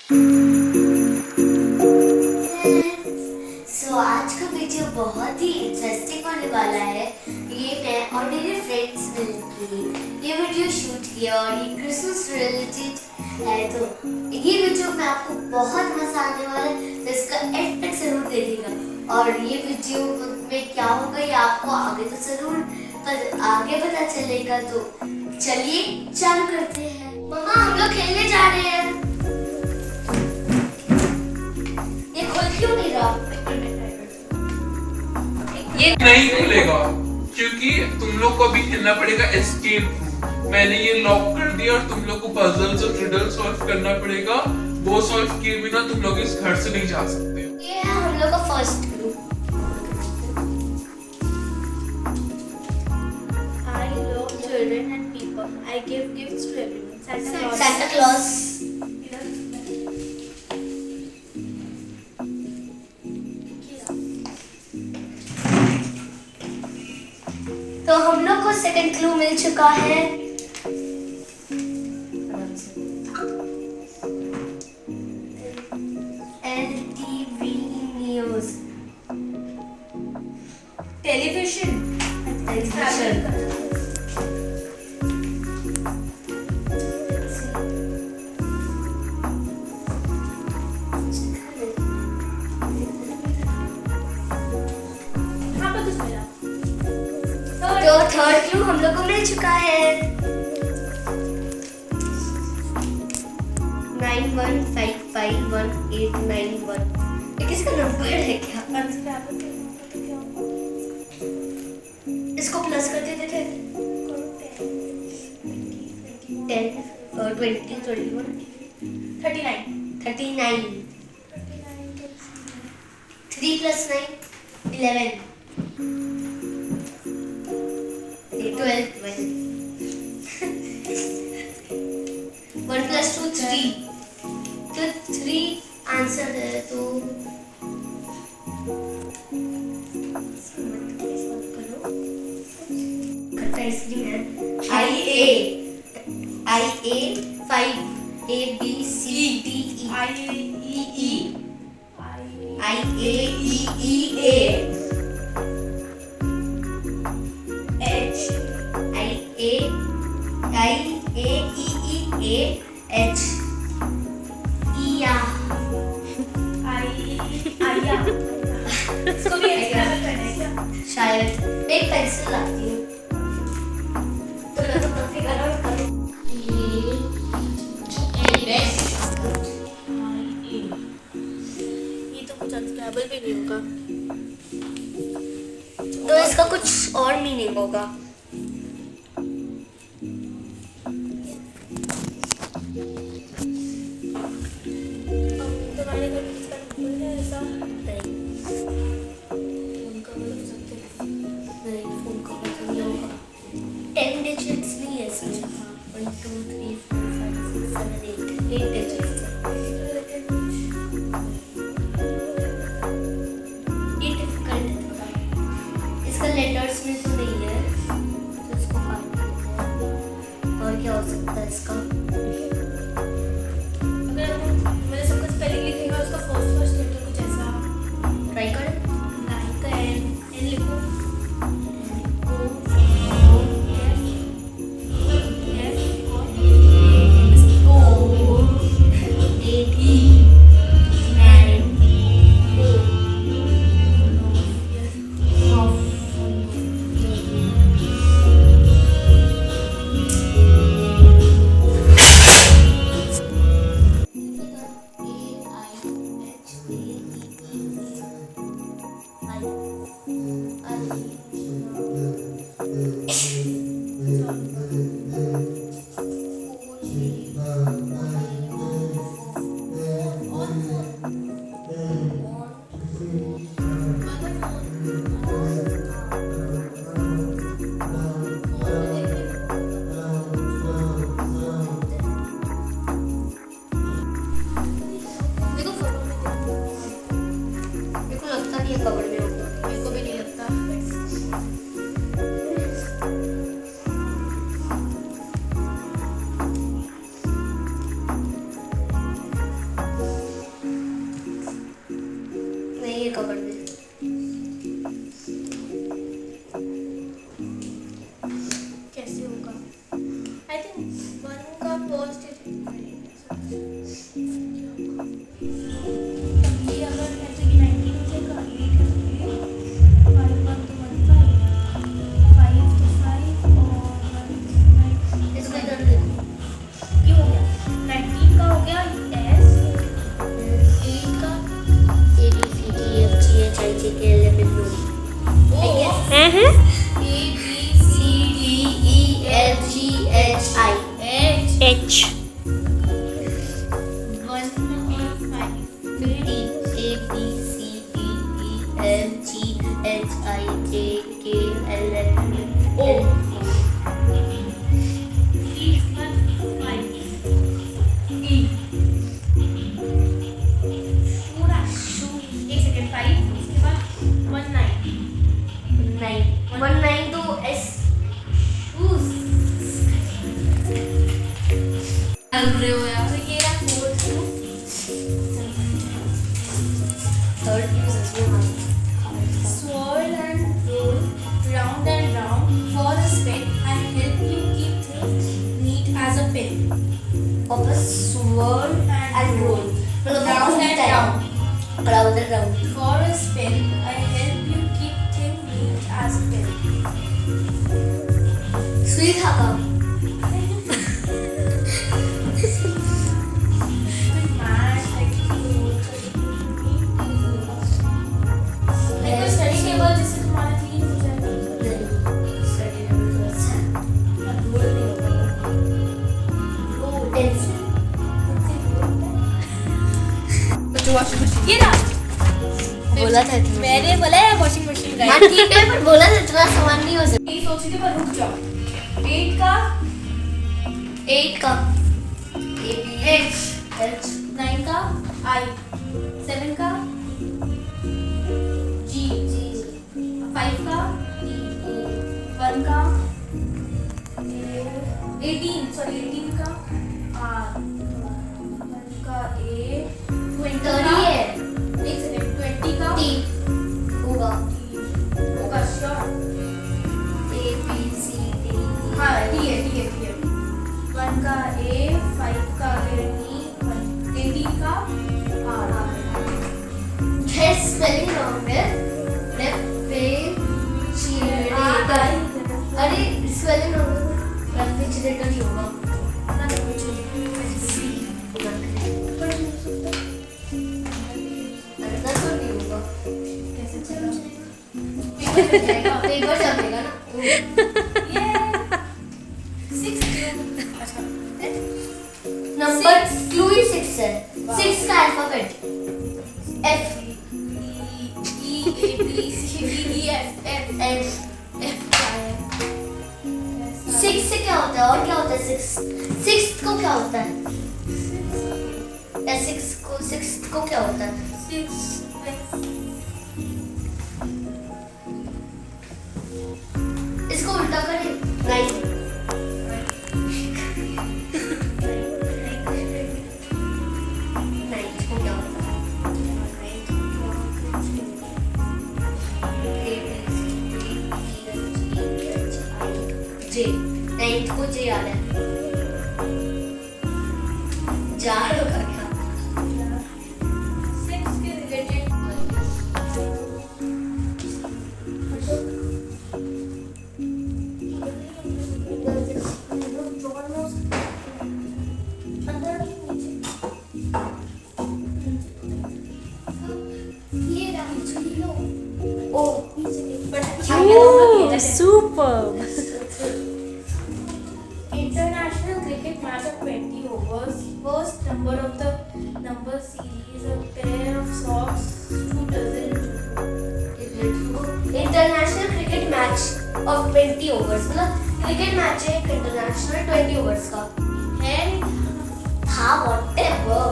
आज का वीडियो बहुत ही इंटरेस्टिंग होने वाला है। ये मैं और मेरे फ्रेंड्स मिलकर ये वीडियो शूट किया और ये क्रिसमस रिलेटेड है, तो ये वीडियो में आपको बहुत मजा आने वाला है, तो इसका एंड तक जरूर देखिएगा। और ये वीडियो में क्या होगा ये आपको आगे तो जरूर आगे पता चलेगा। तो चलिए चालू करते हैं। मम्मा हम लोग खेलने जा रहे हैं। ये खुल क्यों नहीं रहा? ये नहीं खुलेगा क्योंकि तुम लोग को अभी खेलना पड़ेगा एस्केप रूम। मैंने ये लॉक कर दिया और तुम लोग को पजल्स और रिडल सॉल्व करना पड़ेगा। वो सॉल्व किए बिना तुम लोग इस घर से नहीं जा सकते। ये है हम लोग का first clue. I love children and people. I give gifts to everyone. Santa Claus. तो हम लोग को सेकंड क्लू मिल चुका है। NTV news, Television. हाँ पर कुछ मिला। तो थर्ड क्लू हम लोग को मिल चुका है। 91551891। ये किसका नंबर है क्या? इसको प्लस कर देते थे। 10 और 20 21 39 3 + 9 11 12 1 + 2 3। तो 3 आंसर है। तो इसलिए है IA 5 ABCDE IAEE H IAEEH इया इसको भी एक्सपेरिमेंट करना है क्या? शायद एक पेंसिल लाती हूँ तो मैं तो काफी गरम करूँ। ये तो कुछ अनस्टेबल भी नहीं होगा। तो इसका कुछ और मीनिंग होगा। तुम्हारे घर में इसका नंबर है ऐसा? फोन का बटन नहीं होगा। 10 डिजिट्स नहीं है इसमें। 1 2 3 4 5 6 7 8 डिजिट्स है। ये डिफिकल्ट है थोड़ा। इसका लेटर्स में तो नहीं है, तो इसको काट देते हैं। और क्या हो सकता है इसका? अगर मैंने सबका स्पेलिंग लिखेगा उसका फर्स्ट लेटर कुछ ऐसा ट्राई करें। लाइक का एन लिखो। हैं A B C D E F G H I H H 1 और 5 50 A B C D E F G H I J K L M N O E 5 E पूरा शू एक second 5 उसके बाद 1 9 9 तो S shoes अरे हो यार तो ये रहा 4 शू third swirl and roll round and round for a spin and help you keep things neat as a pin. वापस swirl and roll Round and round. round and round For a spin, I help you keep things neat as a pin. सुई धागा देखो study table जिससे तुम्हारा clean हो जाएगा। Role नहीं होगा। रोल पेंसिल ये ना बोला था तुमने। मैंने बोला है वॉशिंग मशीन हाँ ठीक है पर बोला था इतना सामान नहीं हो सकता ये सोच रही थी पर रुक जाओ 8 का 8 का A B H 9 का I 7 का G 5 का E 1 का 18 का R 1 का A 20 का है एक सेकंड 20 का T होगा होगा sure A B C D E हाँ T है 1 का A 5 का E 18 का R This spelling wrong है अरे स्पेलिंग wrong है रेफ्रिजरेटर ही होगा ऐसा तो नहीं होगा पेपर चलेगा ना नंबर क्लू ही 6 है 6 का अल्फाबेट F सिक्स से क्या होता है और क्या होता है सिक्स को क्या होता है या सिक्स को क्या होता है इसको उल्टा करें नाइन को क्या होता है J नाइन्थ को J आ रहा है जार होगा क्या Oh, superb. International cricket match of 20 overs. First number of the number series, a pair of socks, 2 dozen. International cricket match of 20 overs मतलब क्रिकेट मैच है इंटरनेशनल 20 ओवर्स का है हाँ व्हाटएवर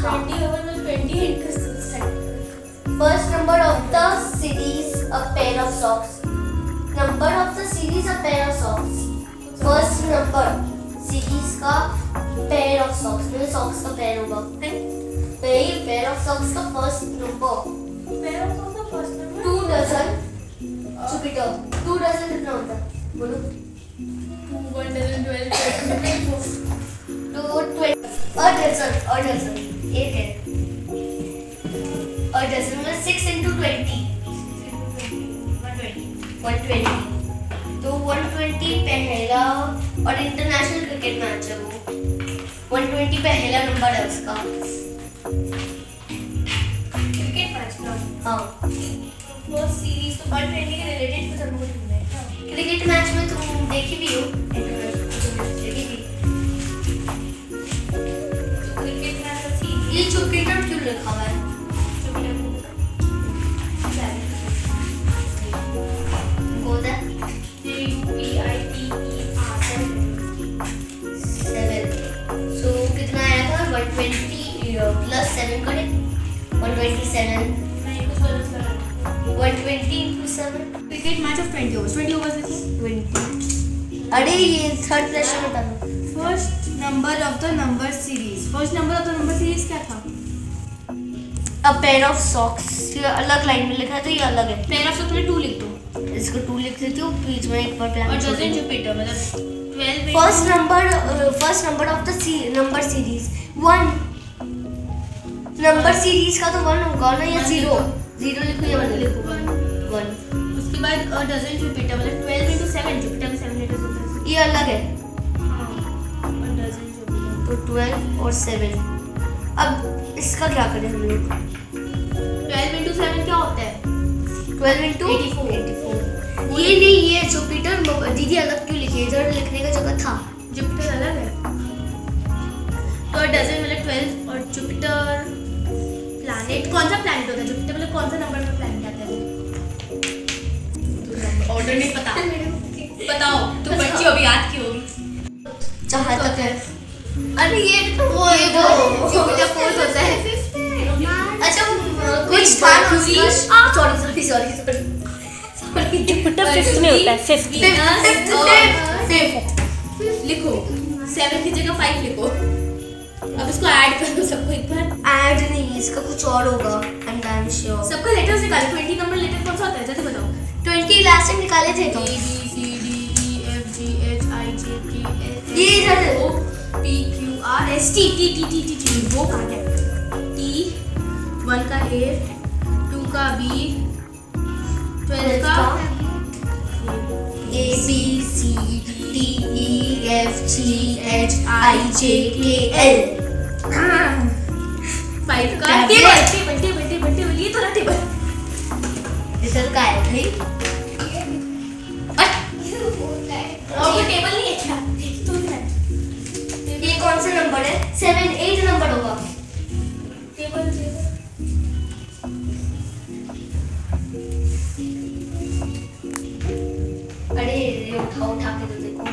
20 over में 20 interest. First number of the series a pair of socks. Number of the series a pair of socks. First number series का pair of socks. मेरे socks का pair होगा. नहीं pair of socks का first number. Pair of socks का first number. 2 dozen. Jupiter. 2 dozen कितना होता है? बोलो. 2 1 dozen 12 2 20. A dozen. एक है. A dozen में 6 into 20. 120 तो 120 पहला और इंटरनेशनल क्रिकेट मैच है वो 120 पहला नंबर है उसका क्रिकेट मैच का हाँ फर्स्ट सीरीज तो 120 के रिलेटेड कुछ हमको ढूंढना है। क्रिकेट मैच में तुम देखी भी हो, देखी थी। क्रिकेट मैच का सीरीज ये जुपिटर क्यों लिखा हुआ है? होता है 7। सो कितना आया था? 120 प्लस 7 करें 127। नहीं कुछ गलत कर रहा हूँ। 120 into 7 cricket match of 20 overs, 20 overs लिखो। 20। अरे ये थर्ड क्वेश्चन बता दो। First number of the number series, first number of the number series क्या था? A pair of socks. ये अलग लाइन में लिखा है तो ये अलग है। पेयर ऑफ सॉक्स में 2 लिख दो इसको 2 लिख देती हूँ, बीच में एक पर और प्लान डजन जुपिटर मतलब 12 first number of the number series 1। Number series का तो 1 होगा ना, या 0 लिखो या 1 लिखो। 1 उसके बाद अ डजन जुपिटर मतलब 12 into 7 जुपिटर में 7 लेटर्स होता है। ये अलग है हाँ अ डजन जुपिटर तो 12 और 7। अब इसका क्या करें हम लोग? 12 into 7 क्या होता है? 12 into 84। ये नहीं, ये जुपिटर दीदी अलग क्यों लिखी है? इधर लिखने का जगह था। जुपिटर अलग है तो डजन मतलब 12 और जुपिटर प्लैनेट। कौन सा प्लैनेट होता है? जुपिटर मतलब कौन सा नंबर में प्लैनेट आता है? ऑर्डर नहीं पता। बताओ तुम बच्ची हो, अभी याद की होगी। जहाँ तक है। अरे ये वो जुपिटर फोर्थ होता है। अच्छा कुछ था सॉरी जुपिटर फिफ्थ में होता है, फिफ्थ में। फिफ्थ लिखो 7 की जगह 5 लिखो। अब इसको ऐड करो सबको एक बार। ऐड नहीं, इसका कुछ और होगा। I am sure. सबका लेटर्स निकालो। 20 नंबर लेटर कौन सा होता है जल्दी बताओ। 20 लास्ट टाइम निकाले थे तो। A B C D E F G H I J K L ये इधर है। O P Q R S T T T T T T वो कहाँ है? T 1 का A 2 का B 12 का A B C D E F G H I J K L 5 का टेबल ये थोड़ा टेबल इधर का है भाई। और वो टेबल नहीं है क्या? तो ये कौन सा नंबर है? 7 8 नंबर होगा। टेबल अरे ये उठा के तो देखो।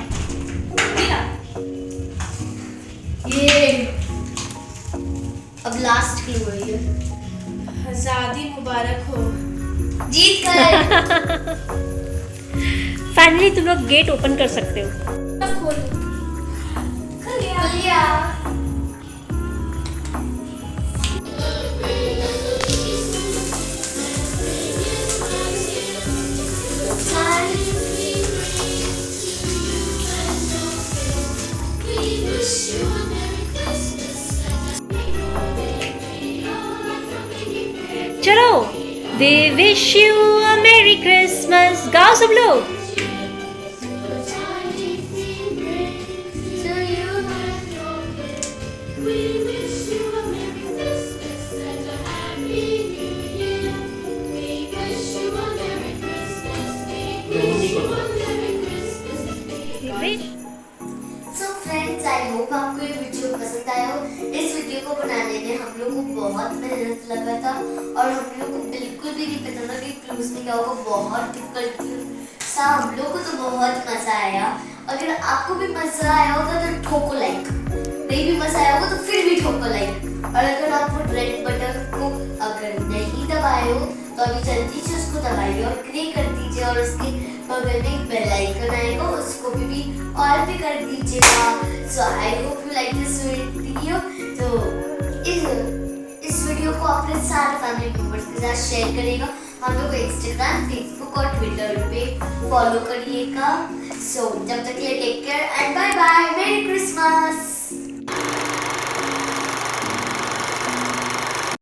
ये अब लास्ट क्लू है ये। आजादी मुबारक हो। जीत गए। फाइनली तुम लोग गेट ओपन कर सकते हो। अब खोलो। खुल गया। चलो, वी विश यू अ मेरी क्रिसमस। गाओ सब लोग। So friends, I hope आपको ये वीडियो पसंद आया हो। इस वीडियो को बनाने में हम लोग को बहुत मेहनत लगा था और हम लोग को बिल्कुल भी नहीं पता था कि क्लूज में क्या होगा। बहुत डिफिकल्ट था। हम लोग को तो बहुत मजा आया। अगर आपको भी मजा आया होगा तो ठोको लाइक, नहीं भी मजा आया होगा तो फिर भी ठोको लाइक। और अगर आप वो रेड बटन को अगर नहीं दबाए हो तो अभी जल्दी से उसको दबाइए और क्लिक कर दीजिए और उसके बगल में एक बेल आइकन आएगा उसको भी ऑल पे कर दीजिएगा। So I hope you like this video. तो इस वीडियो को अपने सारे फैमिली मेंबर्स के साथ शेयर करिएगा। हम लोग इंस्टाग्राम, फेसबुक और ट्विटर पे फॉलो करिएगा। सो जब तक के लिए take care and bye bye. Merry Christmas.